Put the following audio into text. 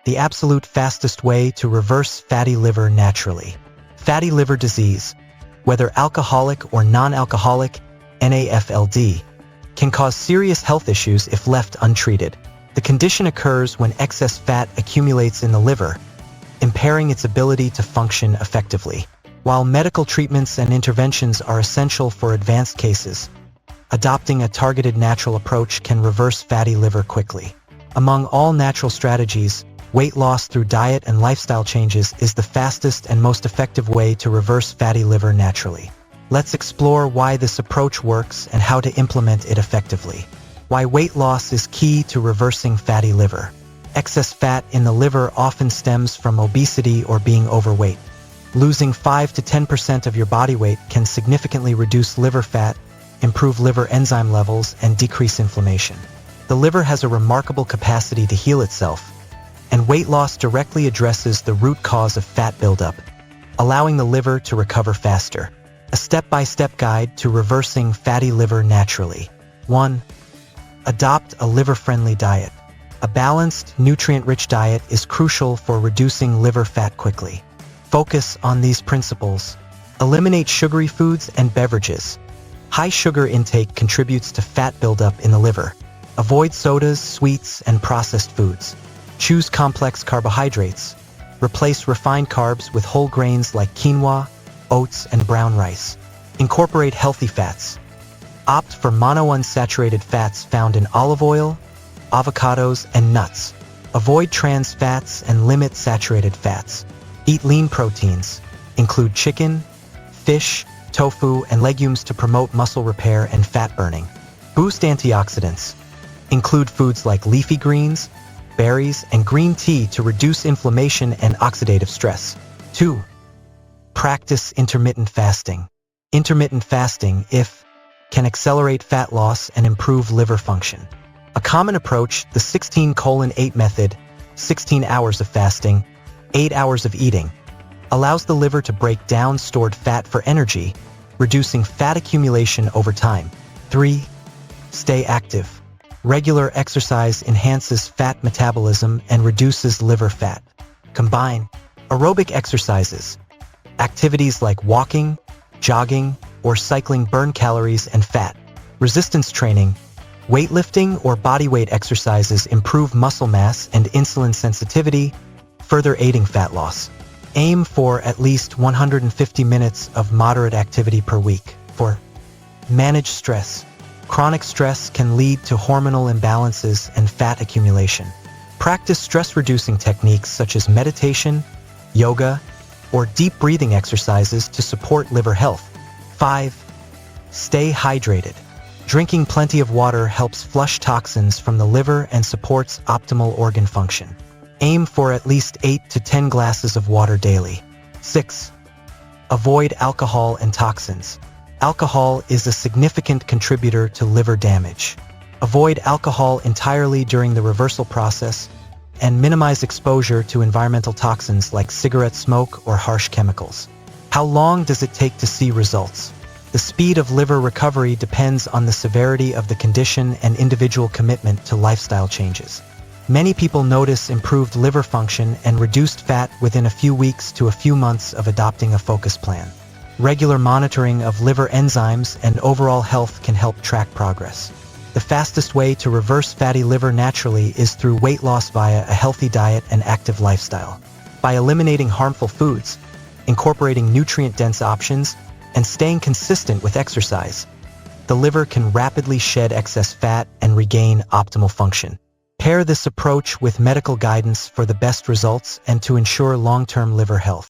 the absolute fastest way to reverse fatty liver naturally. Fatty liver disease, whether alcoholic or non-alcoholic, NAFLD, can cause serious health issues if left untreated. The condition occurs when excess fat accumulates in the liver, impairing its ability to function effectively. While medical treatments and interventions are essential for advanced cases, adopting a targeted natural approach can reverse fatty liver quickly. Among all natural strategies, weight loss through diet and lifestyle changes is the fastest and most effective way to reverse fatty liver naturally. Let's explore why this approach works and how to implement it effectively. Why weight loss is key to reversing fatty liver. Excess fat in the liver often stems from obesity or being overweight. Losing 5 to 10% of your body weight can significantly reduce liver fat, improve liver enzyme levels, and decrease inflammation. The liver has a remarkable capacity to heal itself, and weight loss directly addresses the root cause of fat buildup, allowing the liver to recover faster. A step-by-step guide to reversing fatty liver naturally. 1. Adopt a liver-friendly diet. A balanced, nutrient-rich diet is crucial for reducing liver fat quickly. Focus on these principles. Eliminate sugary foods and beverages. High sugar intake contributes to fat buildup in the liver. Avoid sodas, sweets, and processed foods. Choose complex carbohydrates. Replace refined carbs with whole grains like quinoa, oats, and brown rice. Incorporate healthy fats. Opt for monounsaturated fats found in olive oil, avocados, and nuts. Avoid trans fats and limit saturated fats. Eat lean proteins. Include chicken, fish, tofu, and legumes to promote muscle repair and fat burning. Boost antioxidants. Include foods like leafy greens, berries, and green tea to reduce inflammation and oxidative stress. 2. Practice intermittent fasting. Intermittent fasting, can accelerate fat loss and improve liver function. A common approach, the 16:8 method, 16 hours of fasting, 8 hours of eating, allows the liver to break down stored fat for energy, reducing fat accumulation over time. 3. Stay active. Regular exercise enhances fat metabolism and reduces liver fat. Combine aerobic exercises. Activities like walking, jogging, or cycling burn calories and fat. Resistance training, weightlifting, or bodyweight exercises improve muscle mass and insulin sensitivity, further aiding fat loss. Aim for at least 150 minutes of moderate activity per week. 4. Manage stress. Chronic stress can lead to hormonal imbalances and fat accumulation. Practice stress-reducing techniques such as meditation, yoga, or deep breathing exercises to support liver health. 5. Stay hydrated. Drinking plenty of water helps flush toxins from the liver and supports optimal organ function. Aim for at least 8 to 10 glasses of water daily. 6. Avoid alcohol and toxins. Alcohol is a significant contributor to liver damage. Avoid alcohol entirely during the reversal process and minimize exposure to environmental toxins like cigarette smoke or harsh chemicals. How long does it take to see results? The speed of liver recovery depends on the severity of the condition and individual commitment to lifestyle changes. Many people notice improved liver function and reduced fat within a few weeks to a few months of adopting a focus plan. Regular monitoring of liver enzymes and overall health can help track progress. The fastest way to reverse fatty liver naturally is through weight loss via a healthy diet and active lifestyle. By eliminating harmful foods, incorporating nutrient-dense options, and staying consistent with exercise, the liver can rapidly shed excess fat and regain optimal function. Pair this approach with medical guidance for the best results and to ensure long-term liver health.